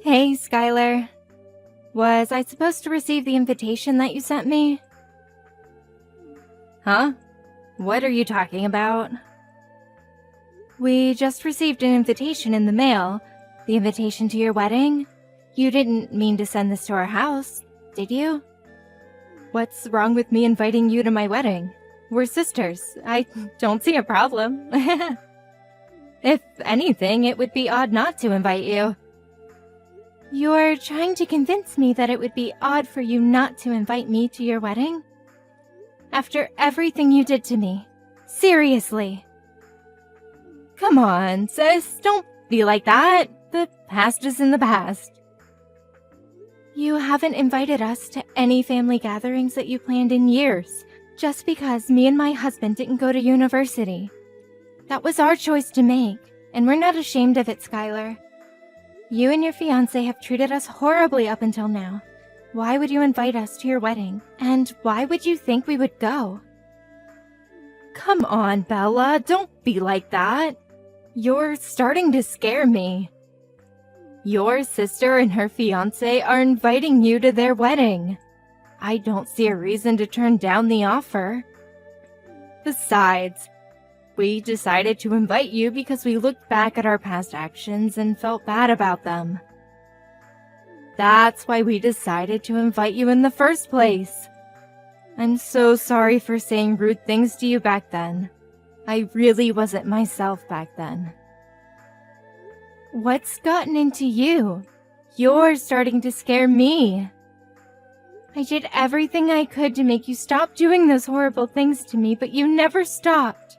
Hey, Skylar. Was I supposed to receive the invitation that you sent me? Huh? What are you talking about? We just received an invitation in the mail. The invitation to your wedding? You didn't mean to send this to our house, did you? What's wrong with me inviting you to my wedding? We're sisters. I don't see a problem. If anything, it would be odd not to invite you. You're trying to convince me that it would be odd for you not to invite me to your wedding? After everything you did to me. Seriously. Come on, sis. Don't be like that. The past is in the past. You haven't invited us to any family gatherings that you planned in years, just because me and my husband didn't go to university. That was our choice to make, and we're not ashamed of it, Skylar. You and your fiancé have treated us horribly up until now. Why would you invite us to your wedding? And why would you think we would go? Come on, Bella, don't be like that. You're starting to scare me. Your sister and her fiancé are inviting you to their wedding. I don't see a reason to turn down the offer. Besides, we decided to invite you because we looked back at our past actions and felt bad about them. That's why we decided to invite you in the first place. I'm so sorry for saying rude things to you back then. I really wasn't myself back then. What's gotten into you? You're starting to scare me. I did everything I could to make you stop doing those horrible things to me, but you never stopped.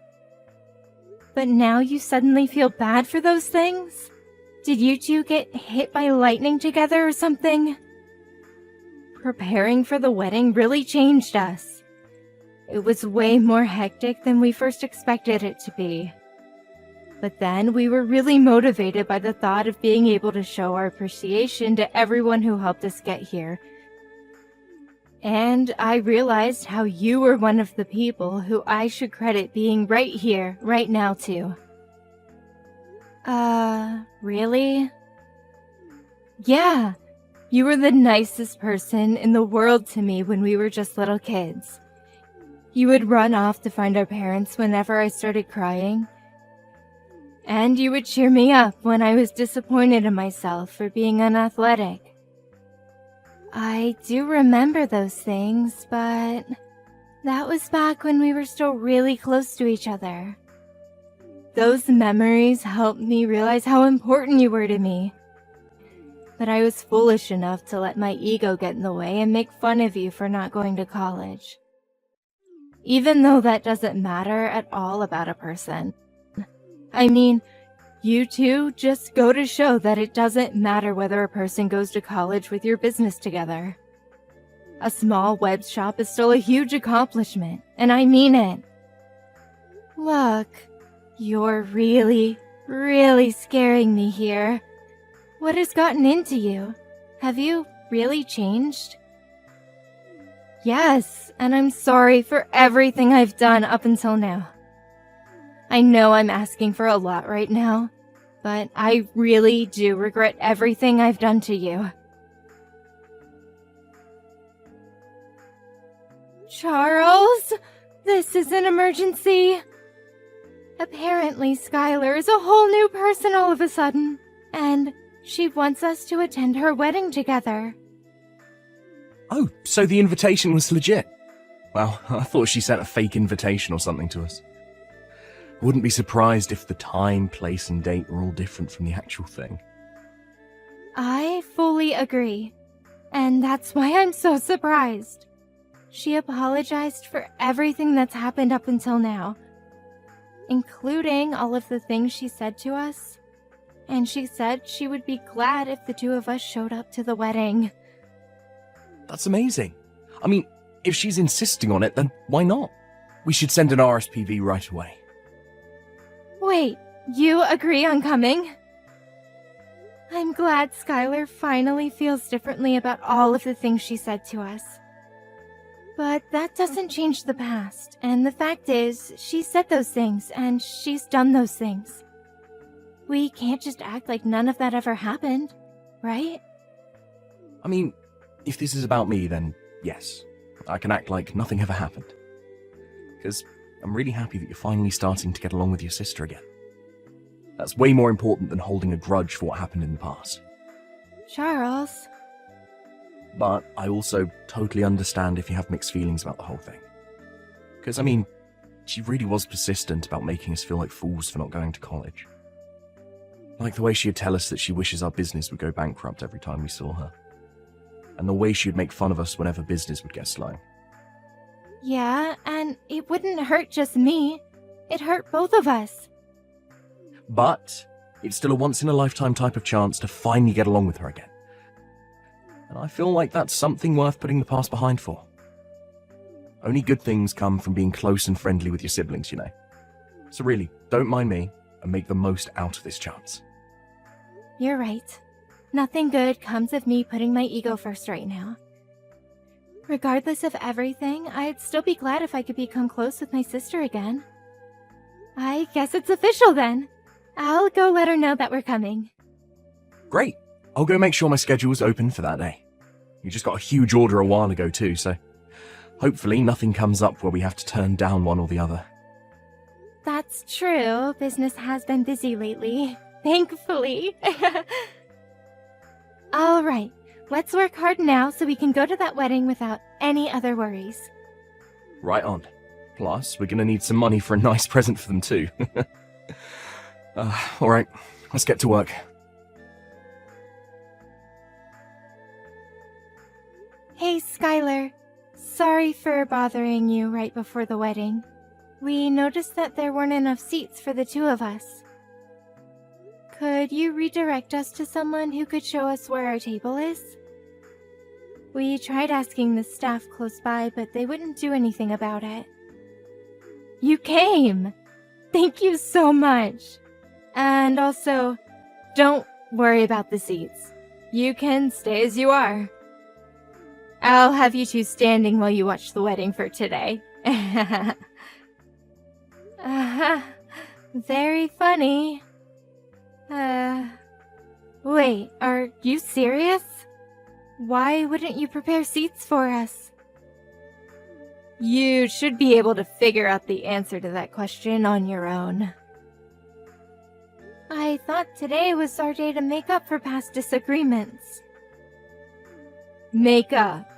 But now you suddenly feel bad for those things? Did you two get hit by lightning together or something? Preparing for the wedding really changed us. It was way more hectic than we first expected it to be. But then we were really motivated by the thought of being able to show our appreciation to everyone who helped us get here. And I realized how you were one of the people who I should credit being right here, right now too. Really? Yeah, you were the nicest person in the world to me when we were just little kids. You would run off to find our parents whenever I started crying. And you would cheer me up when I was disappointed in myself for being unathletic. I do remember those things, but that was back when we were still really close to each other. Those memories helped me realize how important you were to me. But I was foolish enough to let my ego get in the way and make fun of you for not going to college. Even though that doesn't matter at all about a person. I mean, you two just go to show that it doesn't matter whether a person goes to college with your business together. A small web shop is still a huge accomplishment, and I mean it. Look, you're really, really scaring me here. What has gotten into you? Have you really changed? Yes, and I'm sorry for everything I've done up until now. I know I'm asking for a lot right now, but I really do regret everything I've done to you. Charles, this is an emergency. Apparently, Skylar is a whole new person all of a sudden, and she wants us to attend her wedding together. Oh, so the invitation was legit? Well, I thought she sent a fake invitation or something to us. Wouldn't be surprised if the time, place, and date were all different from the actual thing. I fully agree, and that's why I'm so surprised. She apologized for everything that's happened up until now, including all of the things she said to us, and she said she would be glad if the two of us showed up to the wedding. That's amazing. I mean, if she's insisting on it, then why not? We should send an RSPV right away. Wait, you agree on coming? I'm glad Skylar finally feels differently about all of the things she said to us. But that doesn't change the past, and the fact is, she said those things, and she's done those things. We can't just act like none of that ever happened. right? I mean, if this is about me, then yes. I can act like nothing ever happened. Because I'm really happy that you're finally starting to get along with your sister again. That's way more important than holding a grudge for what happened in the past. Charles. But I also totally understand if you have mixed feelings about the whole thing. Because, I mean, she really was persistent about making us feel like fools for not going to college. Like the way she'd tell us that she wishes our business would go bankrupt every time we saw her. And the way she'd make fun of us whenever business would get slow. Yeah, and it wouldn't hurt just me. It hurt both of us. But it's still a once-in-a-lifetime type of chance to finally get along with her again. And I feel like that's something worth putting the past behind for. Only good things come from being close and friendly with your siblings, you know. So really, don't mind me, and make the most out of this chance. You're right. Nothing good comes of me putting my ego first right now. Regardless of everything, I'd still be glad if I could become close with my sister again. I guess it's official then. I'll go let her know that we're coming. Great. I'll go make sure my schedule's open for that day. You just got a huge order a while ago too, so hopefully nothing comes up where we have to turn down one or the other. That's true. Business has been busy lately. Thankfully. All right. Let's work hard now so we can go to that wedding without any other worries. Right on. Plus, we're gonna need some money for a nice present for them too. Alright, let's get to work. Hey, Skylar. Sorry for bothering you right before the wedding. We noticed that there weren't enough seats for the two of us. Could you redirect us to someone who could show us where our table is? We tried asking the staff close by, but they wouldn't do anything about it. You came! Thank you so much! And also, don't worry about the seats. You can stay as you are. I'll have you two standing while you watch the wedding for today. Very funny. Wait, are you serious? Why wouldn't you prepare seats for us? You should be able to figure out the answer to that question on your own. I thought today was our day to make up for past disagreements. Make up?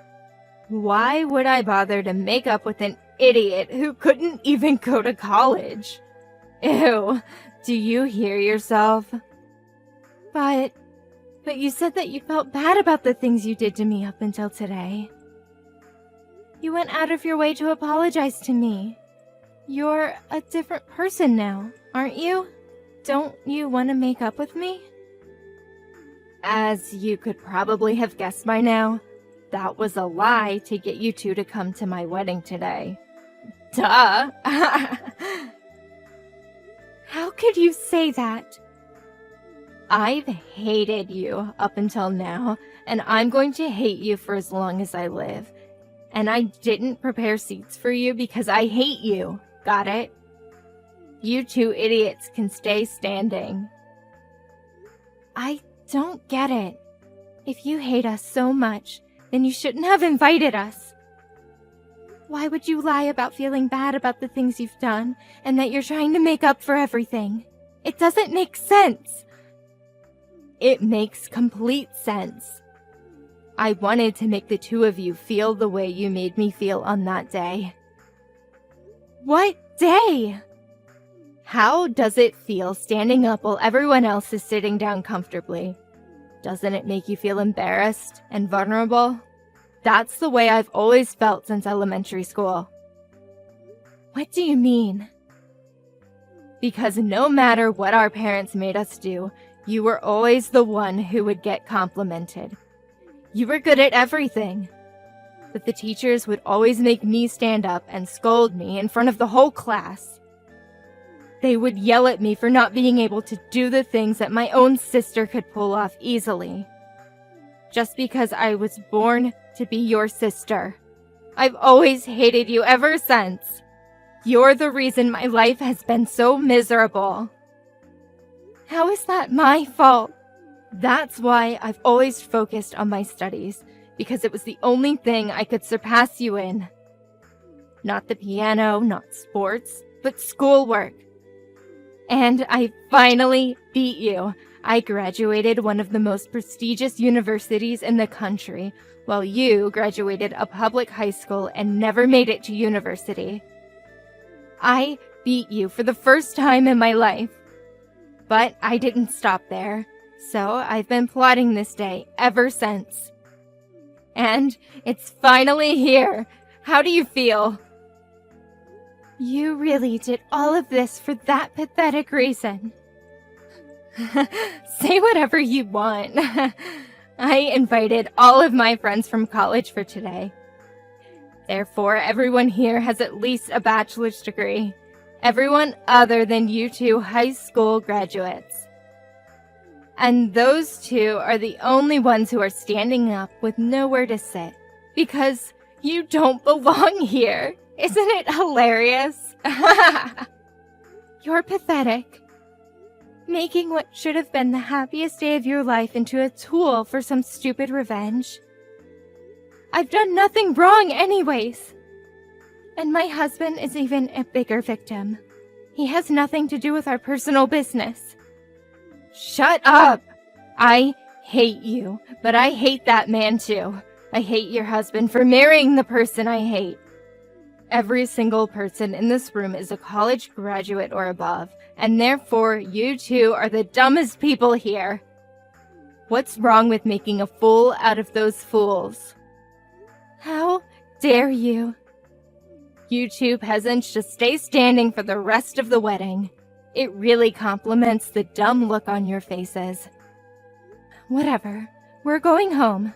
Why would I bother to make up with an idiot who couldn't even go to college? Ew, do you hear yourself? But you said that you felt bad about the things you did to me up until today. You went out of your way to apologize to me. You're a different person now, aren't you? Don't you want to make up with me? As you could probably have guessed by now, that was a lie to get you two to come to my wedding today. Duh! How could you say that? I've hated you up until now, and I'm going to hate you for as long as I live. And I didn't prepare seats for you because I hate you. Got it? You two idiots can stay standing. I don't get it. If you hate us so much, then you shouldn't have invited us. Why would you lie about feeling bad about the things you've done and that you're trying to make up for everything? It doesn't make sense. It makes complete sense. I wanted to make the two of you feel the way you made me feel on that day. What day? How does it feel standing up while everyone else is sitting down comfortably? Doesn't it make you feel embarrassed and vulnerable? That's the way I've always felt since elementary school. What do you mean? Because no matter what our parents made us do, you were always the one who would get complimented. You were good at everything. But the teachers would always make me stand up and scold me in front of the whole class. They would yell at me for not being able to do the things that my own sister could pull off easily. Just because I was born to be your sister. I've always hated you ever since. You're the reason my life has been so miserable. How is that my fault? That's why I've always focused on my studies, because it was the only thing I could surpass you in. Not the piano, not sports, but schoolwork. And I finally beat you. I graduated one of the most prestigious universities in the country, while you graduated a public high school and never made it to university. I beat you for the first time in my life. But I didn't stop there, so I've been plotting this day ever since. And it's finally here. How do you feel? You really did all of this for that pathetic reason. Say whatever you want. I invited all of my friends from college for today. Therefore, everyone here has at least a bachelor's degree. Everyone other than you two high school graduates. And those two are the only ones who are standing up with nowhere to sit. Because you don't belong here. Isn't it hilarious? You're pathetic. Making what should have been the happiest day of your life into a tool for some stupid revenge. I've done nothing wrong anyways. And my husband is even a bigger victim. He has nothing to do with our personal business. Shut up! I hate you, but I hate that man too. I hate your husband for marrying the person I hate. Every single person in this room is a college graduate or above, and therefore you two are the dumbest people here. What's wrong with making a fool out of those fools? How dare you? You two peasants just stay standing for the rest of the wedding. It really compliments the dumb look on your faces. Whatever, we're going home.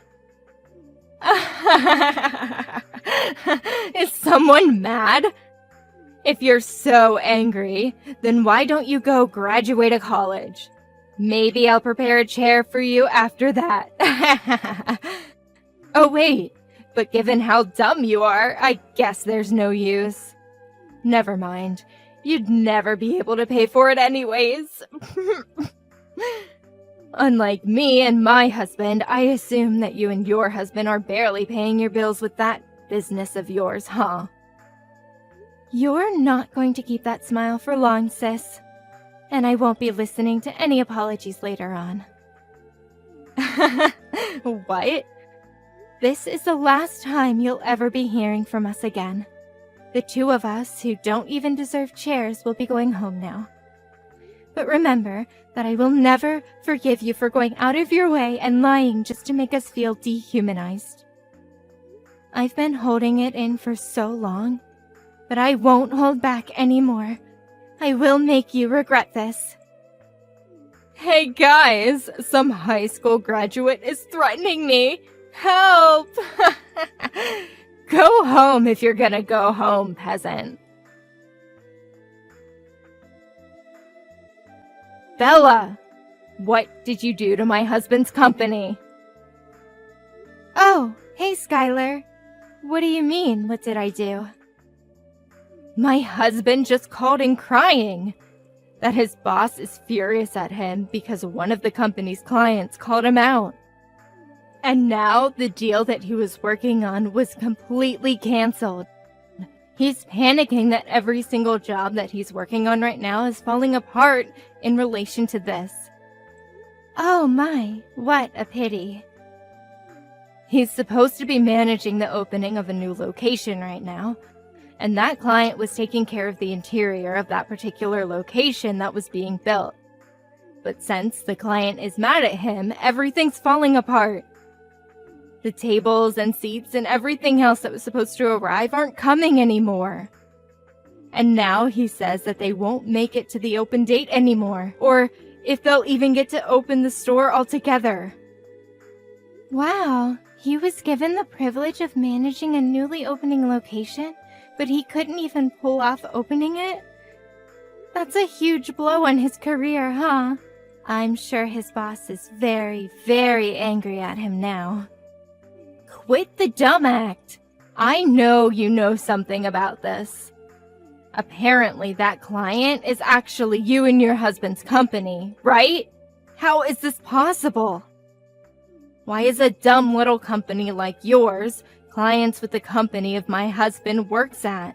Is someone mad? If you're so angry, then why don't you go graduate a college? Maybe I'll prepare a chair for you after that. Oh wait, but given how dumb you are, I guess there's no use. Never mind, you'd never be able to pay for it anyways. Unlike me and my husband, I assume that you and your husband are barely paying your bills with that business of yours, huh? You're not going to keep that smile for long, sis. And I won't be listening to any apologies later on. What? This is the last time you'll ever be hearing from us again. The two of us who don't even deserve chairs will be going home now. But remember that I will never forgive you for going out of your way and lying just to make us feel dehumanized. I've been holding it in for so long, but I won't hold back anymore. I will make you regret this. Hey guys, some high school graduate is threatening me. Help! Go home if you're gonna go home, peasant. Bella, what did you do to my husband's company? Oh, hey Skylar. What do you mean, what did I do? My husband just called in crying that his boss is furious at him because one of the company's clients called him out. And now the deal that he was working on was completely canceled. He's panicking that every single job that he's working on right now is falling apart in relation to this. Oh my, what a pity. He's supposed to be managing the opening of a new location right now, and that client was taking care of the interior of that particular location that was being built. But since the client is mad at him, everything's falling apart. The tables and seats and everything else that was supposed to arrive aren't coming anymore. And now he says that they won't make it to the open date anymore, or if they'll even get to open the store altogether. Wow, he was given the privilege of managing a newly opening location, but he couldn't even pull off opening it? That's a huge blow on his career, huh? I'm sure his boss is very, very angry at him now. Quit the dumb act. I know you know something about this. Apparently that client is actually you and your husband's company, right? How is this possible? Why is a dumb little company like yours clients with the company of my husband works at?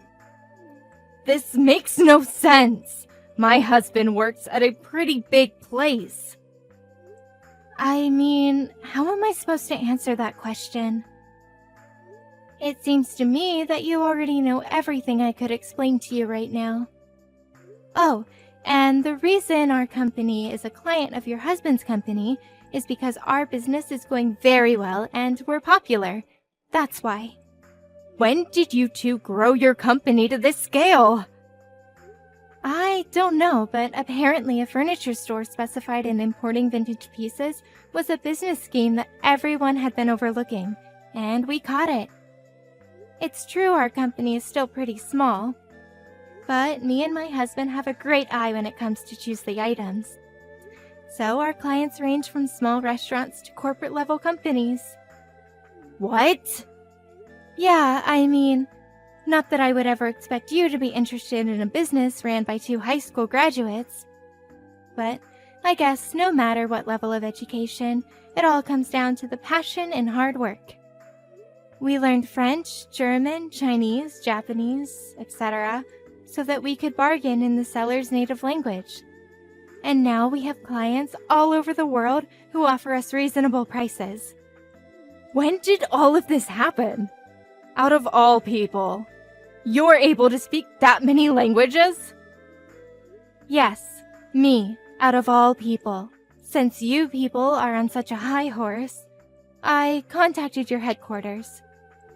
This makes no sense. My husband works at a pretty big place. I mean, how am I supposed to answer that question? It seems to me that you already know everything I could explain to you right now. Oh, and the reason our company is a client of your husband's company is because our business is going very well and we're popular. That's why. When did you two grow your company to this scale? I don't know, but apparently a furniture store specified in importing vintage pieces was a business scheme that everyone had been overlooking, and we caught it. It's true our company is still pretty small, but me and my husband have a great eye when it comes to choose the items. So our clients range from small restaurants to corporate-level companies. What? Yeah, I mean, not that I would ever expect you to be interested in a business ran by 2 high school graduates. But I guess no matter what level of education, it all comes down to the passion and hard work. We learned French, German, Chinese, Japanese, etc., so that we could bargain in the seller's native language. And now we have clients all over the world who offer us reasonable prices. When did all of this happen? Out of all people, you're able to speak that many languages? Yes, me, out of all people. Since you people are on such a high horse, I contacted your headquarters.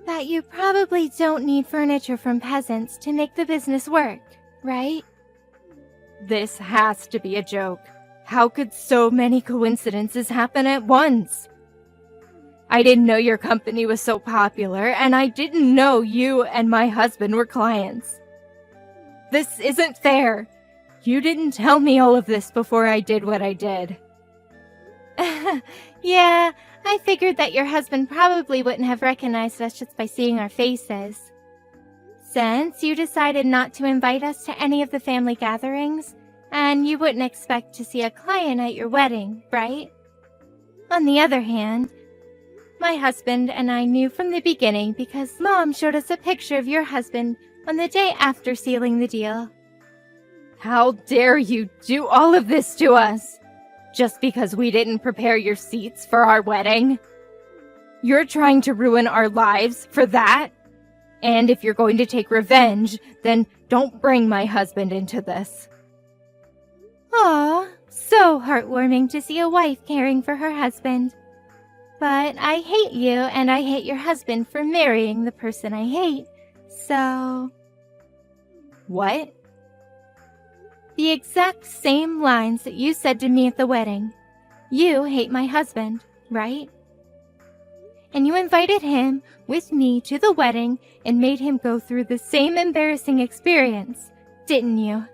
That you probably don't need furniture from peasants to make the business work, right? This has to be a joke. How could so many coincidences happen at once? I didn't know your company was so popular, and I didn't know you and my husband were clients. This isn't fair. You didn't tell me all of this before I did what I did. Yeah, I figured that your husband probably wouldn't have recognized us just by seeing our faces. Since you decided not to invite us to any of the family gatherings, and you wouldn't expect to see a client at your wedding, right? On the other hand, my husband and I knew from the beginning because Mom showed us a picture of your husband on the day after sealing the deal. How dare you do all of this to us? Just because we didn't prepare your seats for our wedding? You're trying to ruin our lives for that? And if you're going to take revenge, then don't bring my husband into this. Aw, so heartwarming to see a wife caring for her husband. But I hate you and I hate your husband for marrying the person I hate, so... What? The exact same lines that you said to me at the wedding. You hate my husband, right? And you invited him with me to the wedding and made him go through the same embarrassing experience, didn't you?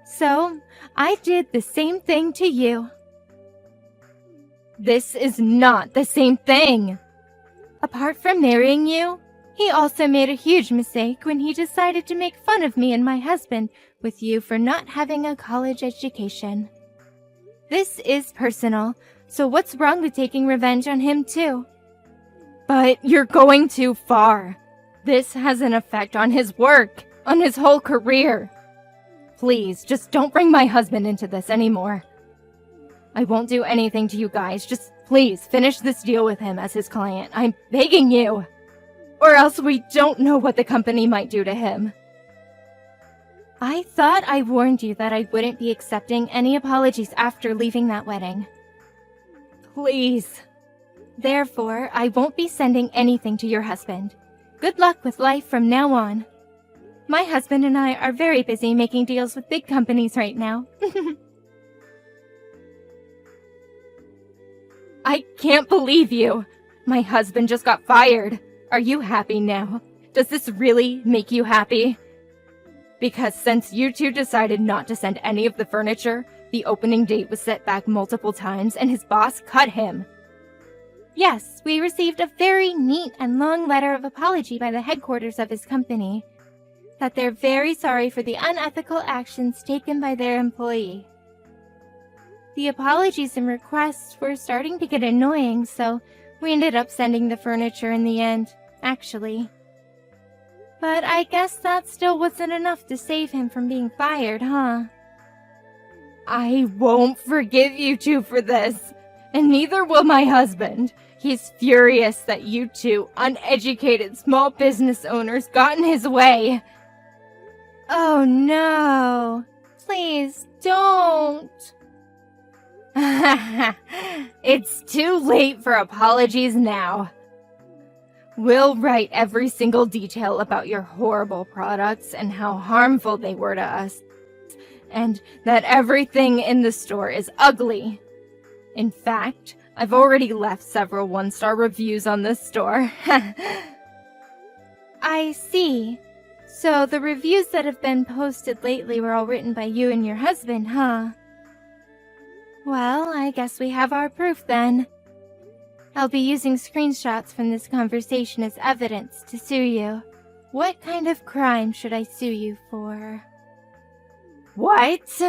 So, I did the same thing to you. This is not the same thing. Apart from marrying you, he also made a huge mistake when he decided to make fun of me and my husband with you for not having a college education. This is personal, so what's wrong with taking revenge on him too? But you're going too far. This has an effect on his work, on his whole career. Please, just don't bring my husband into this anymore. I won't do anything to you guys. Just please finish this deal with him as his client. I'm begging you. Or else we don't know what the company might do to him. I thought I warned you that I wouldn't be accepting any apologies after leaving that wedding. Please. Therefore, I won't be sending anything to your husband. Good luck with life from now on. My husband and I are very busy making deals with big companies right now. I can't believe you. My husband just got fired. Are you happy now? Does this really make you happy? Because since you two decided not to send any of the furniture, the opening date was set back multiple times and his boss cut him. Yes, we received a very neat and long letter of apology by the headquarters of his company, that they're very sorry for the unethical actions taken by their employee. The apologies and requests were starting to get annoying, so we ended up sending the furniture in the end, actually. But I guess that still wasn't enough to save him from being fired, huh? I won't forgive you two for this, and neither will my husband. He's furious that you two uneducated small business owners got in his way. Oh no, please don't. It's too late for apologies now. We'll write every single detail about your horrible products and how harmful they were to us, and that everything in the store is ugly. In fact, I've already left several one-star reviews on this store. I see. So the reviews that have been posted lately were all written by you and your husband, huh? Well, I guess we have our proof then. I'll be using screenshots from this conversation as evidence to sue you. What kind of crime should I sue you for? What?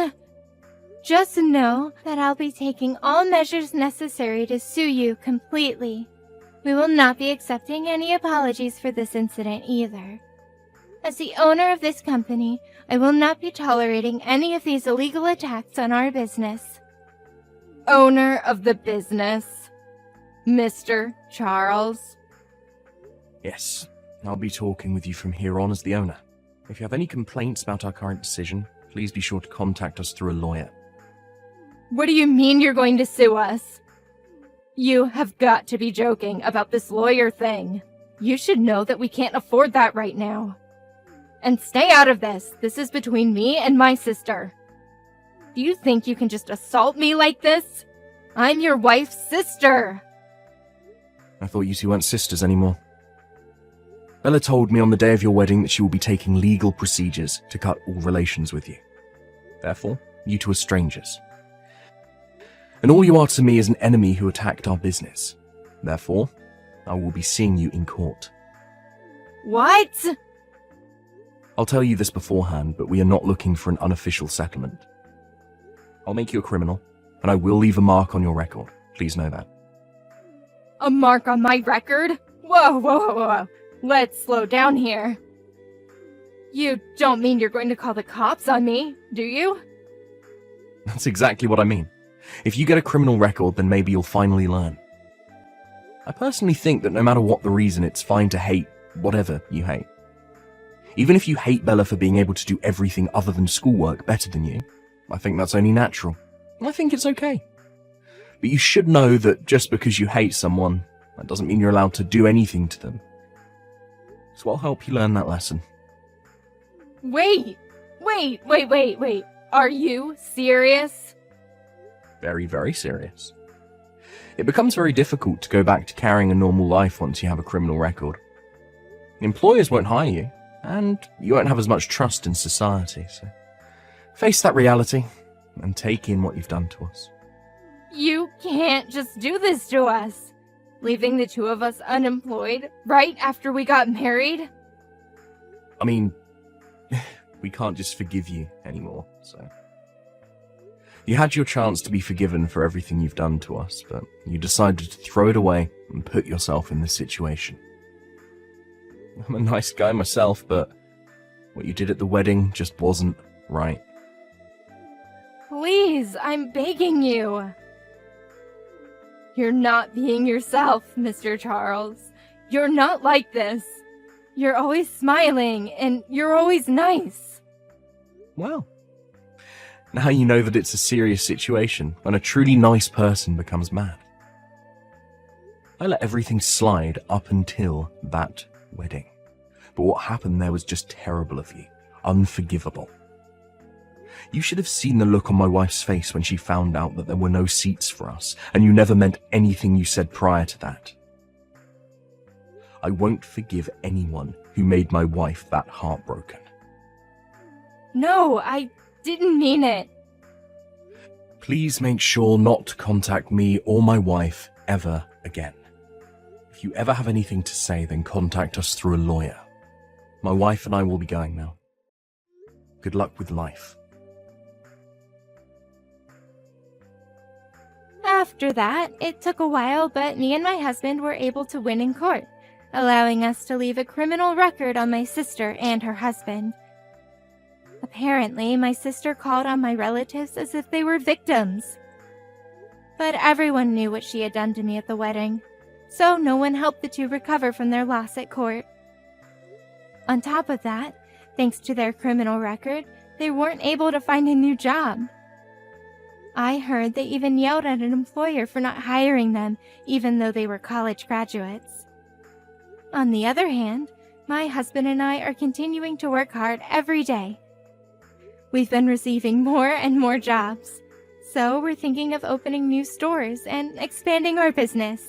Just know that I'll be taking all measures necessary to sue you completely. We will not be accepting any apologies for this incident either. As the owner of this company, I will not be tolerating any of these illegal attacks on our business. Owner of the business? Mr. Charles? Yes, I'll be talking with you from here on as the owner. If you have any complaints about our current decision, please be sure to contact us through a lawyer. What do you mean you're going to sue us? You have got to be joking about this lawyer thing. You should know that we can't afford that right now. And stay out of this. This is between me and my sister. Do you think you can just assault me like this? I'm your wife's sister. I thought you two weren't sisters anymore. Bella told me on the day of your wedding that she will be taking legal procedures to cut all relations with you. Therefore, you two are strangers. And all you are to me is an enemy who attacked our business. Therefore, I will be seeing you in court. What? I'll tell you this beforehand, but we are not looking for an unofficial settlement. I'll make you a criminal, and I will leave a mark on your record. Please know that. A mark on my record? Whoa, whoa, whoa, whoa. Let's slow down here. You don't mean you're going to call the cops on me, do you? That's exactly what I mean. If you get a criminal record, then maybe you'll finally learn. I personally think that no matter what the reason, it's fine to hate whatever you hate. Even if you hate Bella for being able to do everything other than schoolwork better than you, I think that's only natural. I think it's okay. But you should know that just because you hate someone, that doesn't mean you're allowed to do anything to them. So I'll help you learn that lesson. Wait. Are you serious? Very, very serious. It becomes very difficult to go back to carrying a normal life once you have a criminal record. Employers won't hire you, and you won't have as much trust in society, so face that reality and take in what you've done to us. You can't just do this to us. Leaving the two of us unemployed right after we got married? I mean, we can't just forgive you anymore, so. You had your chance to be forgiven for everything you've done to us, but you decided to throw it away and put yourself in this situation. I'm a nice guy myself, but what you did at the wedding just wasn't right. Please, I'm begging you. You're not being yourself, Mr. Charles. You're not like this. You're always smiling, and you're always nice. Well, now you know that it's a serious situation when a truly nice person becomes mad. I let everything slide up until that wedding. But what happened there was just terrible of you. Unforgivable. You should have seen the look on my wife's face when she found out that there were no seats for us, and you never meant anything you said prior to that. I won't forgive anyone who made my wife that heartbroken. No, I didn't mean it. Please make sure not to contact me or my wife ever again. If you ever have anything to say, then contact us through a lawyer. My wife and I will be going now. Good luck with life. After that, it took a while, but me and my husband were able to win in court, allowing us to leave a criminal record on my sister and her husband. Apparently, my sister called on my relatives as if they were victims. But everyone knew what she had done to me at the wedding, so no one helped the two recover from their loss at court. On top of that, thanks to their criminal record, they weren't able to find a new job. I heard they even yelled at an employer for not hiring them, even though they were college graduates. On the other hand, my husband and I are continuing to work hard every day. We've been receiving more and more jobs, so we're thinking of opening new stores and expanding our business.